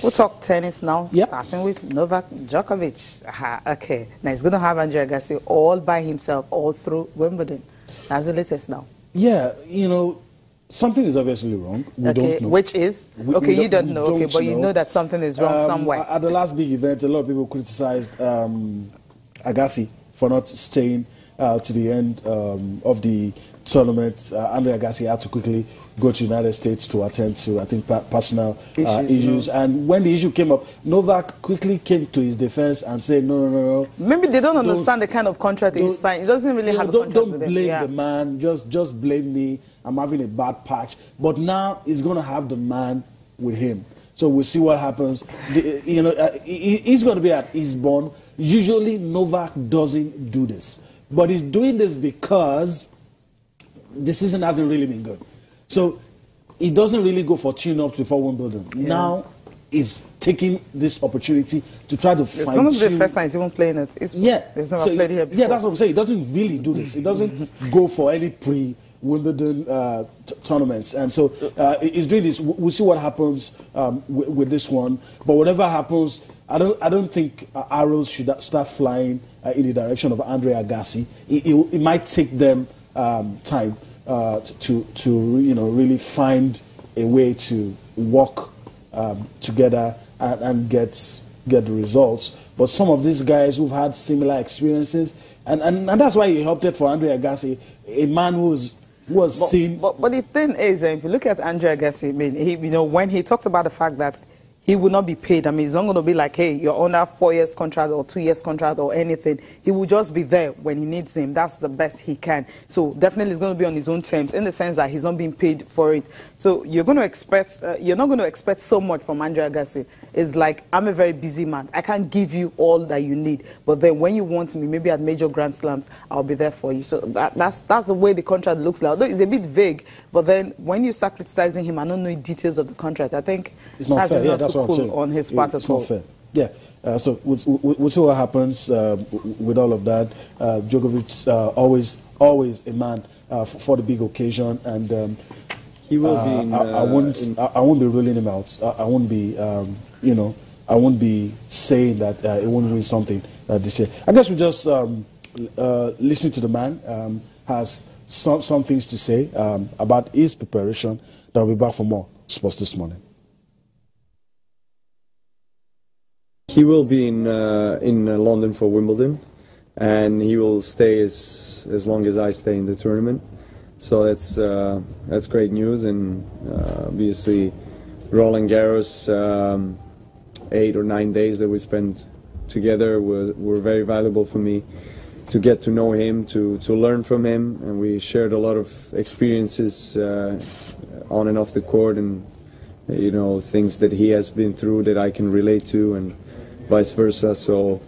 We'll talk tennis now, Yep. starting with Novak Djokovic. Aha, okay, now he's going to have Andre Agassi all by himself all through Wimbledon. That's the latest now. Yeah, you know, something is obviously wrong. We don't know. Which is? You don't know, okay, but you know that something is wrong somewhere. At the last big event, a lot of people criticized Agassi for not staying to the end of the tournament. Andre Agassi had to quickly go to the United States to attend to, I think, personal issues. And when the issue came up, Novak quickly came to his defense and said, no. Maybe they don't understand the kind of contract he signed. He doesn't really have a contract don't with them. blame the man. Just blame me. I'm having a bad patch. But now he's going to have the man with him. So we'll see what happens. He's going to be at Eastbourne. Usually Novak doesn't do this. But he's doing this because the season hasn't really been good. So he doesn't really go for tune-ups before Wimbledon. Yeah. Now he's taking this opportunity to try to find. It's going to be the first time he's even playing it. He's never played here before. Yeah, that's what I'm saying. He doesn't really do this. He doesn't go for any pre-Wimbledon tournaments. And so he's doing this. We'll see what happens with this one. But whatever happens, I don't think arrows should start flying in the direction of Andre Agassi. It might take them time to really find a way to work together and get the results. But some of these guys who've had similar experiences, and that's why he opted for Andre Agassi, a man who was seen. But the thing is, if you look at Andre Agassi, I mean, when he talked about the fact that he will not be paid. I mean, it's not going to be like, hey, you're on a 4 years contract or 2 years contract or anything. He will just be there when he needs him. That's the best he can. So definitely it's going to be on his own terms in the sense that he's not being paid for it. So you're going to expect, you're not going to expect so much from Andre Agassi. It's like, I'm a very busy man. I can't give you all that you need. But then when you want me, maybe at major Grand Slams, I'll be there for you. So that's the way the contract looks like. Although it's a bit vague, but then when you start criticizing him, I don't know the details of the contract. I think it's not fair. Yeah, that's what I'm saying. On his part it's not fair. Yeah. So we'll see what happens with all of that. Djokovic always a man for the big occasion, and he will be. I won't be ruling him out. I won't be I won't be saying that he won't win something this year. I guess we just listen to the man. Has some things to say about his preparation. I'll be back for more sports this morning. He will be in London for Wimbledon, and he will stay as long as I stay in the tournament. So that's great news, and obviously Roland Garros, 8 or 9 days that we spent together were very valuable for me to get to know him, to learn from him, and we shared a lot of experiences on and off the court, and things that he has been through that I can relate to, and vice versa. So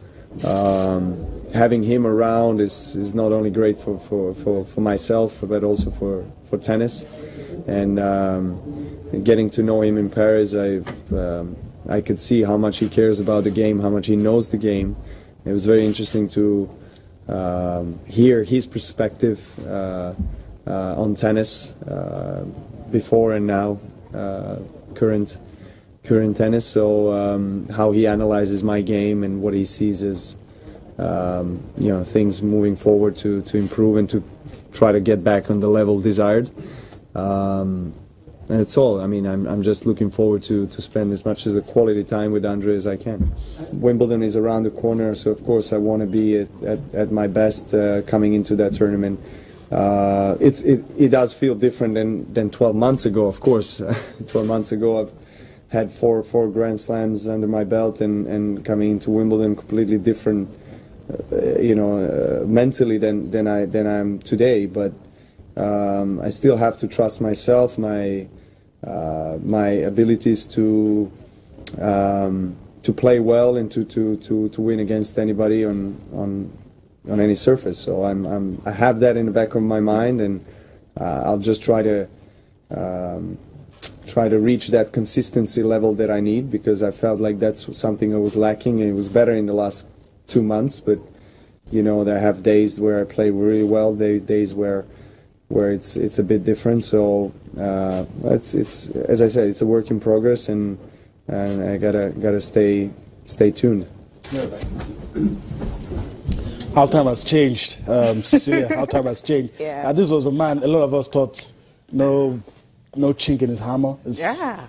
having him around is not only great for myself, but also for tennis. And getting to know him in Paris, I could see how much he cares about the game, how much he knows the game. It was very interesting to hear his perspective on tennis before and now, current tennis. So how he analyzes my game and what he sees as things moving forward to improve and to try to get back on the level desired. And that's all. I mean, I'm just looking forward to spend as much as a quality time with Andre as I can. Wimbledon is around the corner, so of course I want to be at my best coming into that tournament. It does feel different than 12 months ago, of course. 12 months ago I've had four Grand Slams under my belt, and coming into Wimbledon completely different, mentally than I am today. But I still have to trust myself, my abilities to play well and to win against anybody on any surface. So I have that in the back of my mind, and I'll just try to reach that consistency level that I need, because I felt like that's something I was lacking. It was better in the last 2 months, but there have days where I play really well, days where it's a bit different. So it's as I said, it's a work in progress, and and I gotta stay tuned. How time has changed, Cecilia. How time has changed. Yeah. This was a man. A lot of us thought no chink in his hammer.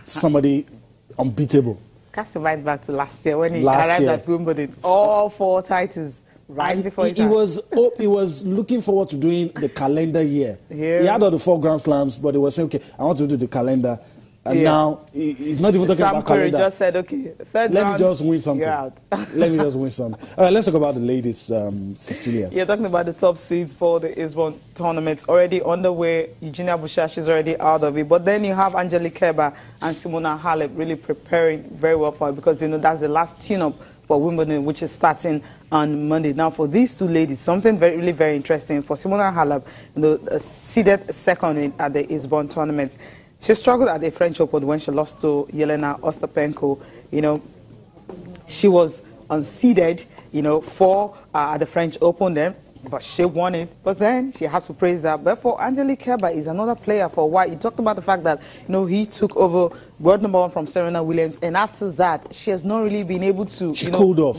Somebody unbeatable. Cast your mind back to last year when he arrived at Wimbledon. All 4 titles right before he was looking forward to doing the calendar year. He had all the 4 Grand Slams, but he was saying, okay, I want to do the calendar. And now he's not even talking about calendar. Just said, okay, let me just win something. You're out. Let me just win something. All right, let's talk about the ladies, Cecilia. You're talking about the top seeds for the Eastbourne tournament already underway. Eugenia Bouchard is already out of it. But then you have Angelique Kerber and Simona Halep really preparing very well for it, because you know that's the last tune-up for Wimbledon, which is starting on Monday. Now, for these 2 ladies, something really very interesting. For Simona Halep, you know, seeded second at the Eastbourne tournament. She struggled at the French Open when she lost to Jelena Ostapenko. You know, she was unseeded, you know, for at the French Open then, but she won it. But then she has to praise that. But for Angelique Kerber is another player for a while. You talked about the fact that, you know, he took over world number 1 from Serena Williams, and after that, she has not really been able to,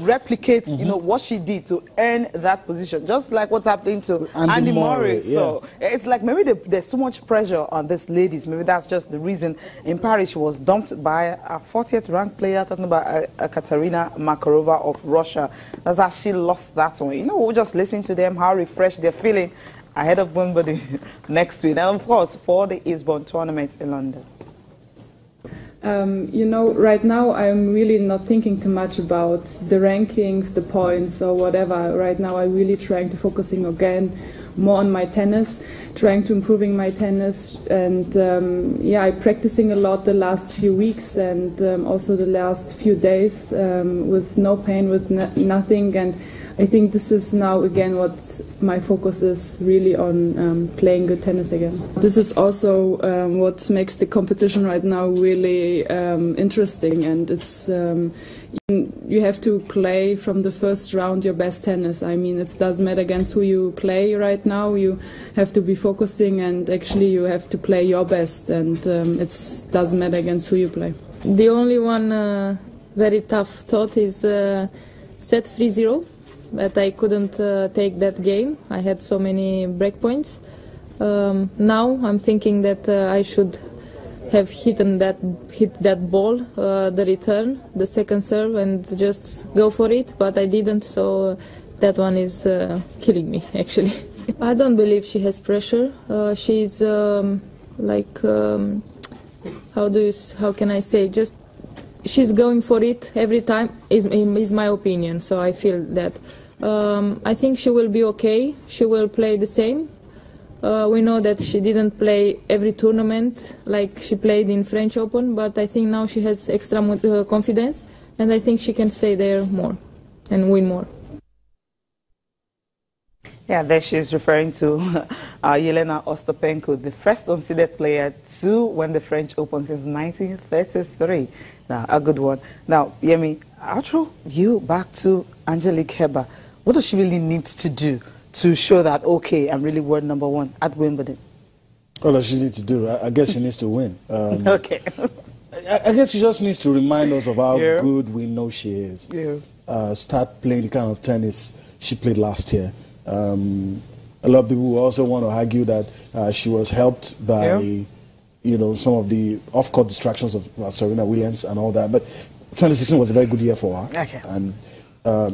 replicate, you know, what she did to earn that position. Just like what's happening to Andy Murray. So it's like maybe there's too much pressure on these ladies. Maybe that's just the reason. In Paris, she was dumped by a 40th ranked player, talking about Katerina Makarova of Russia. That's how she lost that one. You know, we'll just listen to them, how refreshed they're feeling ahead of Wimbledon next week. And of course, for the Eastbourne tournament in London. You know, right now I'm really not thinking too much about the rankings, the points or whatever. Right now I'm really trying to focusing again more on my tennis, trying to improving my tennis, and I'm practicing a lot the last few weeks and also the last few days with no pain, with nothing, and I think this is now again what my focus is really on, playing good tennis again. This is also what makes the competition right now really interesting, and it's you have to play from the first round your best tennis. I mean, it doesn't matter against who you play right now. You have to be focusing, and actually you have to play your best, and it doesn't matter against who you play. The only one very tough thought is set 3-0. But I couldn't take that game. I had so many breakpoints. Now I'm thinking that I should have hit that ball, the return, the second serve, and just go for it. But I didn't, so that one is killing me actually. I don't believe she has pressure. She's like how can I say, just she's going for it every time. Is my opinion. So I feel that. I think she will be okay. She will play the same. We know that she didn't play every tournament like she played in French Open, but I think now she has extra confidence, and I think she can stay there more and win more. Yeah, there she is referring to Jelena Ostapenko, the first unseeded player to win the French Open since 1933. Now, a good one. Now, Yemi, I'll throw you back to Angelique Kerber. What does she really need to do to show that, okay, I'm really world number 1 at Wimbledon? All that she needs to do, I guess she needs to win. Okay. I guess she just needs to remind us of how good we know she is. Start playing the kind of tennis she played last year. A lot of people also want to argue that she was helped by, you know, some of the off-court distractions of Serena Williams and all that. But 2016 was a very good year for her. Okay. And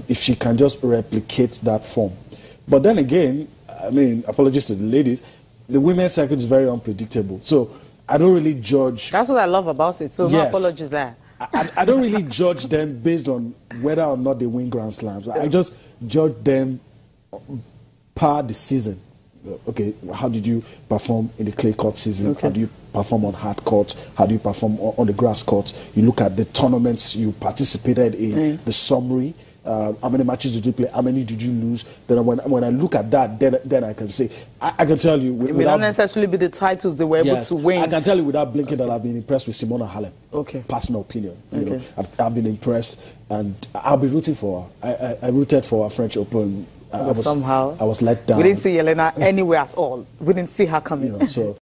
if she can just replicate that form. But then again, I mean, apologies to the ladies, the women's circuit is very unpredictable. So I don't really judge. That's what I love about it. So no apologies there. I don't really judge them based on whether or not they win Grand Slams. I just judge them per the season. Okay, how did you perform in the clay court season? How do you perform on hard court? How do you perform on the grass court? You look at the tournaments you participated in, the summary. How many matches did you play? How many did you lose? Then when I look at that, then I can say, I can tell you. It may not necessarily be the titles they were able to win. I can tell you without blinking that I've been impressed with Simona Halep. Okay. Personal opinion. You know, I've been impressed, and I'll be rooting for her. I rooted for her French Open. Somehow I was let down. We didn't see Jelena anywhere at all. We didn't see her coming. You know, so